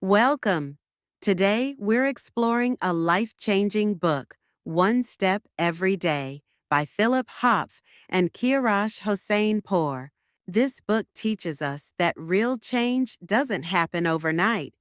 Welcome. Today, we're exploring a life-changing book, One Step Every Day, by Hopf and Kiarash Hossainpour. This book teaches us that real change doesn't happen overnight.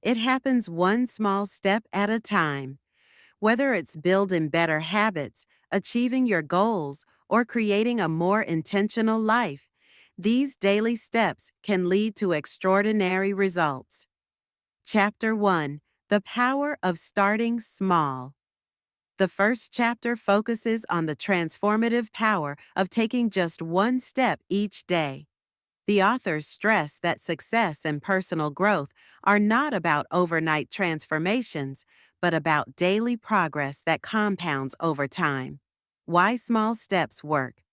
It happens one small step at a time. Whether it's building better habits, achieving your goals, or creating a more intentional life, these daily steps can lead to extraordinary results. Chapter 1: The Power of Starting Small. The first chapter focuses on the transformative power of taking just one step each day. The authors stress that success and personal growth are not about overnight transformations, but about daily progress that compounds over time. Why small steps work?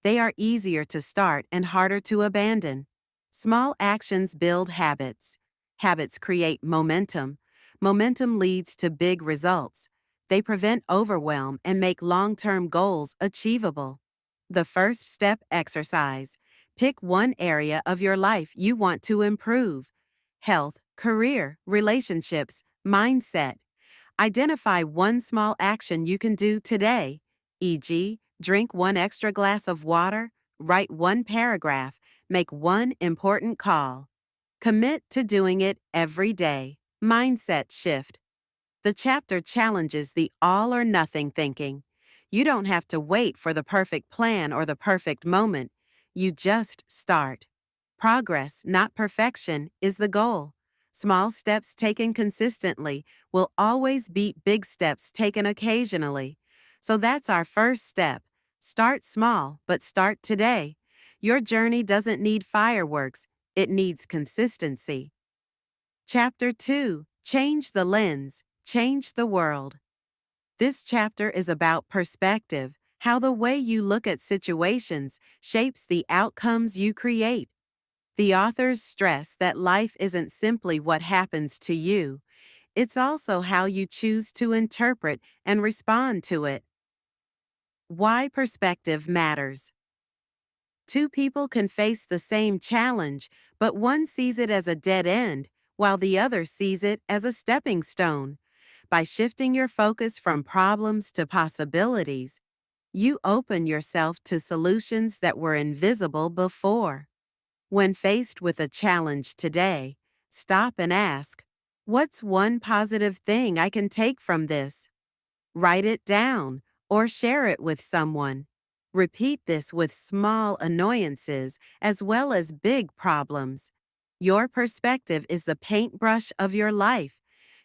They are easier to start and harder to abandon. Small actions build habits. Habits create momentum. Momentum leads to big results. They prevent overwhelm and make long-term goals achievable. The first step exercise. Pick one area of your life you want to improve. Health, career, relationships, mindset. Identify one small action you can do today, e.g., drink one extra glass of water, write one paragraph, make one important call. Commit to doing it every day. Mindset shift. The chapter challenges the all-or-nothing thinking. You don't have to wait for the perfect plan or the perfect moment. You just start. Progress, not perfection, is the goal. Small steps taken consistently will always beat big steps taken occasionally. So that's our first step. Start small, but start today. Your journey doesn't need fireworks. It needs consistency. Chapter 2: Change the Lens, Change the World. This chapter is about perspective, how the way you look at situations shapes the outcomes you create. The authors stress that life isn't simply what happens to you, it's also how you choose to interpret and respond to it. Why perspective matters. Two people can face the same challenge, but one sees it as a dead end, while the other sees it as a stepping stone. By shifting your focus from problems to possibilities, you open yourself to solutions that were invisible before. When faced with a challenge today, stop and ask, what's one positive thing I can take from this? Write it down or share it with someone. Repeat this with small annoyances as well as big problems. Your perspective is the paintbrush of your life.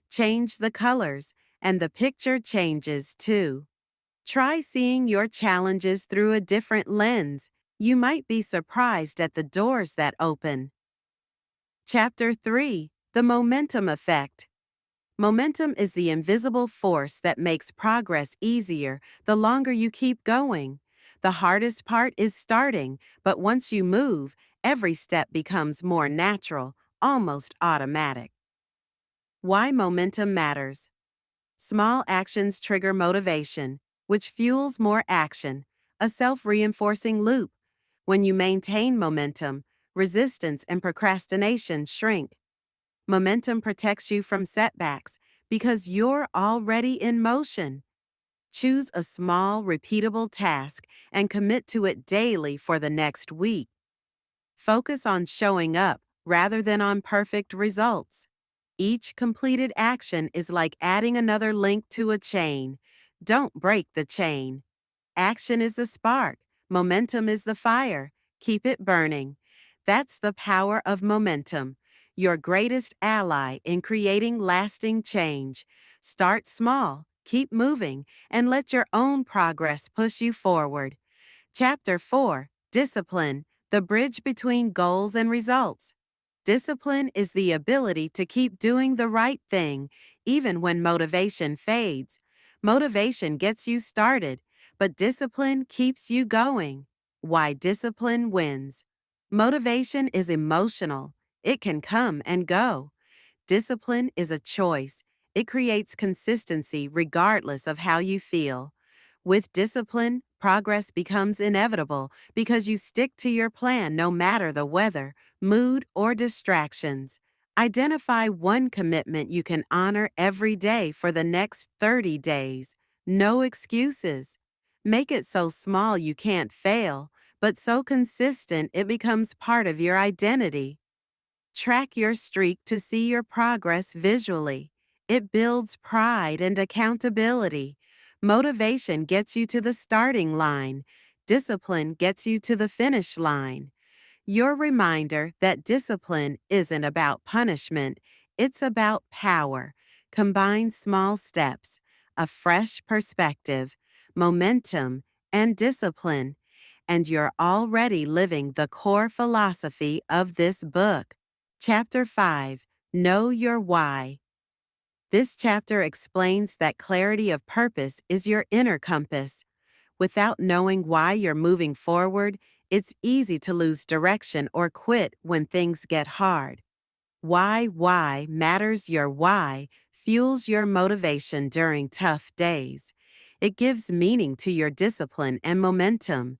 Change the colors, and the picture changes too. Try seeing your challenges through a different lens. You might be surprised at the doors that open. Chapter 3: The Momentum Effect. Momentum is the invisible force that makes progress easier the longer you keep going. The hardest part is starting, but once you move, every step becomes more natural, almost automatic. Why momentum matters. Small actions trigger motivation, which fuels more action, a self-reinforcing loop. When you maintain momentum, resistance and procrastination shrink. Momentum protects you from setbacks because you're already in motion. Choose a small, repeatable task and commit to it daily for the next week. Focus on showing up rather than on perfect results. Each completed action is like adding another link to a chain. Don't break the chain. Action is the spark. Momentum is the fire. Keep it burning. That's the power of momentum, your greatest ally in creating lasting change. Start small, keep moving, and let your own progress push you forward. Chapter 4: Discipline, the bridge between goals and results. Discipline is the ability to keep doing the right thing, even when motivation fades. Motivation gets you started, but discipline keeps you going. Why discipline wins. Motivation is emotional. It can come and go. Discipline is a choice. It creates consistency regardless of how you feel. With discipline, progress becomes inevitable because you stick to your plan no matter the weather, mood, or distractions. Identify one commitment you can honor every day for the next 30 days. No excuses. Make it so small you can't fail, but so consistent it becomes part of your identity. Track your streak to see your progress visually. It builds pride and accountability. Motivation gets you to the starting line. Discipline gets you to the finish line. Your reminder that discipline isn't about punishment, it's about power. Combine small steps, a fresh perspective, momentum, and discipline, and you're already living the core philosophy of this book. Chapter 5. Know Your Why. This chapter explains that clarity of purpose is your inner compass. Without knowing why you're moving forward, it's easy to lose direction or quit when things get hard. Why matters. Your why fuels your motivation during tough days. It gives meaning to your discipline and momentum.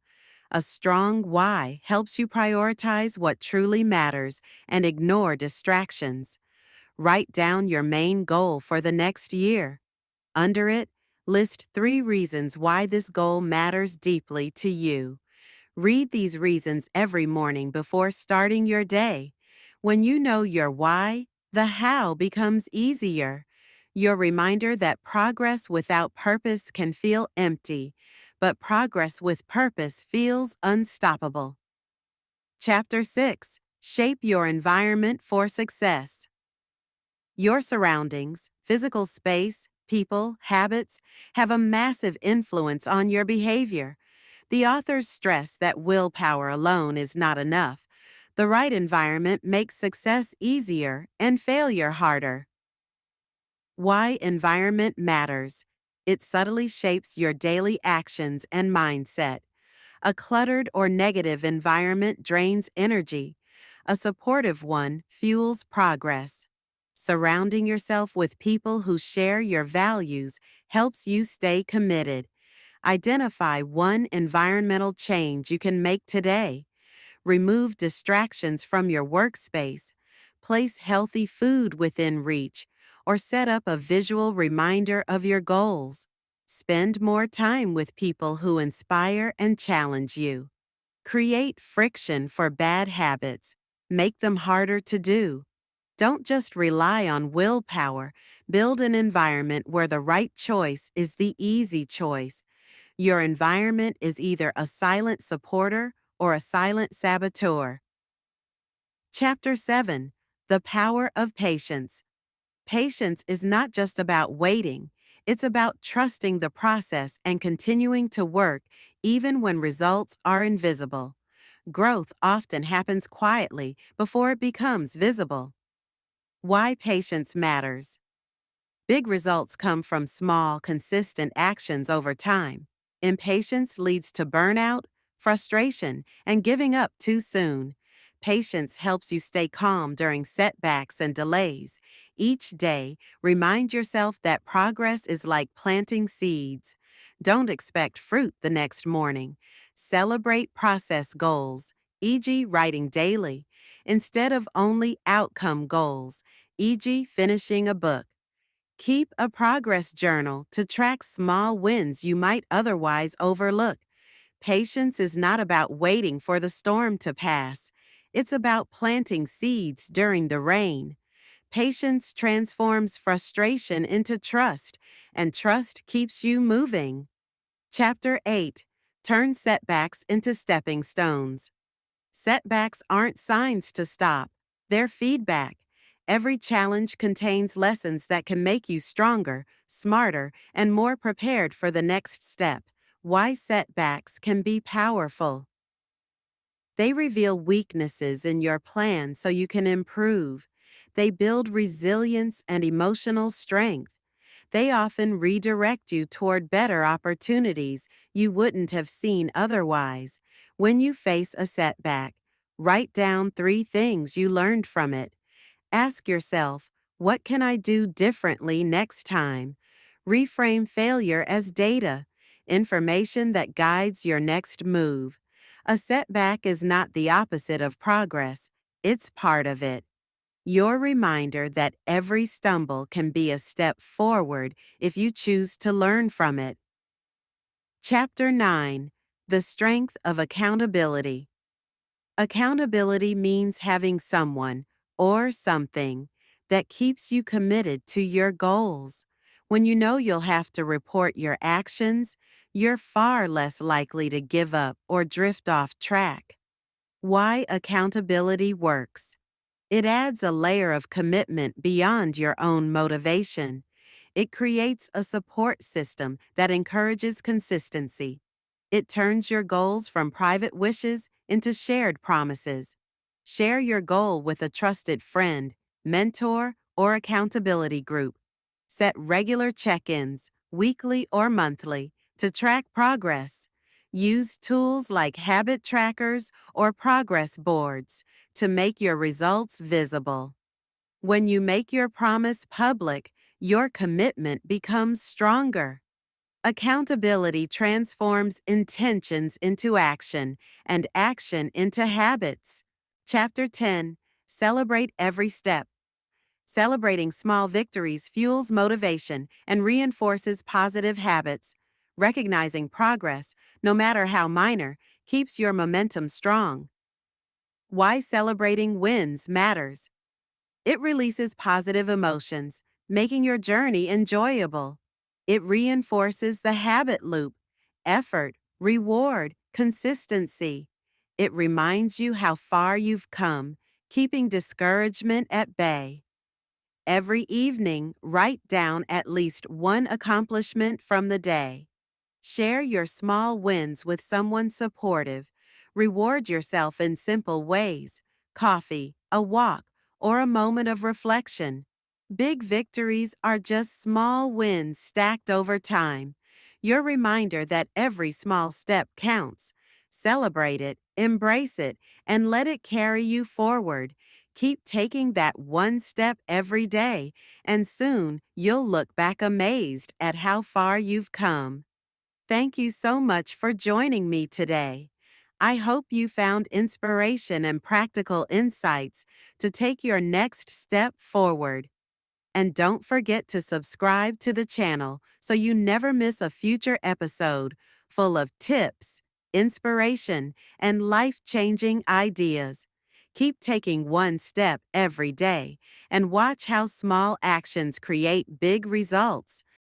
A strong why helps you prioritize what truly matters and ignore distractions. Write down your main goal for the next year. Under it, list 3 reasons why this goal matters deeply to you. Read these reasons every morning before starting your day. When you know your why, the how becomes easier. Your reminder that progress without purpose can feel empty, but progress with purpose feels unstoppable. Chapter 6. Shape your environment for success. Your surroundings, physical space, people, habits, have a massive influence on your behavior. The authors stress that willpower alone is not enough. The right environment makes success easier and failure harder. Why environment matters. It subtly shapes your daily actions and mindset. A cluttered or negative environment drains energy. A supportive one fuels progress. Surrounding yourself with people who share your values helps you stay committed. Identify one environmental change you can make today. Remove distractions from your workspace. Place healthy food within reach, or set up a visual reminder of your goals. Spend more time with people who inspire and challenge you. Create friction for bad habits. Make them harder to do. Don't just rely on willpower. Build an environment where the right choice is the easy choice. Your environment is either a silent supporter or a silent saboteur. Chapter 7. The Power of Patience. Patience is not just about waiting, it's about trusting the process and continuing to work even when results are invisible. Growth often happens quietly before it becomes visible. Why patience matters. Big results come from small, consistent actions over time. Impatience leads to burnout, frustration, and giving up too soon. Patience helps you stay calm during setbacks and delays. Each day, remind yourself that progress is like planting seeds. Don't expect fruit the next morning. Celebrate process goals, e.g., writing daily, instead of only outcome goals, e.g., finishing a book. Keep a progress journal to track small wins you might otherwise overlook. Patience is not about waiting for the storm to pass. It's about planting seeds during the rain. Patience transforms frustration into trust, and trust keeps you moving. Chapter 8. Turn setbacks into stepping stones. Setbacks aren't signs to stop, they're feedback. Every challenge contains lessons that can make you stronger, smarter, and more prepared for the next step. Why setbacks can be powerful. They reveal weaknesses in your plan so you can improve. They build resilience and emotional strength. They often redirect you toward better opportunities you wouldn't have seen otherwise. When you face a setback, write down 3 things you learned from it. Ask yourself, what can I do differently next time? Reframe failure as data, information that guides your next move. A setback is not the opposite of progress, it's part of it. Your reminder that every stumble can be a step forward if you choose to learn from it. Chapter 9. The Strength of Accountability. Accountability means having someone or something that keeps you committed to your goals. When you know you'll have to report your actions, you're far less likely to give up or drift off track. Why accountability works. It adds a layer of commitment beyond your own motivation. It creates a support system that encourages consistency. It turns your goals from private wishes into shared promises. Share your goal with a trusted friend, mentor, or accountability group. Set regular check-ins, weekly or monthly, to track progress. Use tools like habit trackers or progress boards to make your results visible. When you make your promise public, your commitment becomes stronger. Accountability transforms intentions into action and action into habits. Chapter 10. Celebrate every step. Celebrating small victories fuels motivation and reinforces positive habits. Recognizing progress, no matter how minor, keeps your momentum strong. Why celebrating wins matters. It releases positive emotions, making your journey enjoyable. It reinforces the habit loop: effort, reward, consistency. It reminds you how far you've come, keeping discouragement at bay. Every evening, write down at least one accomplishment from the day. Share your small wins with someone supportive. Reward yourself in simple ways: coffee, a walk, or a moment of reflection. Big victories are just small wins stacked over time. Your reminder that every small step counts. Celebrate it, embrace it, and let it carry you forward. Keep taking that one step every day, and soon you'll look back amazed at how far you've come. Thank you so much for joining me today. I hope you found inspiration and practical insights to take your next step forward. And don't forget to subscribe to the channel so you never miss a future episode full of tips, inspiration, and life-changing ideas. Keep taking one step every day and watch how small actions create big results.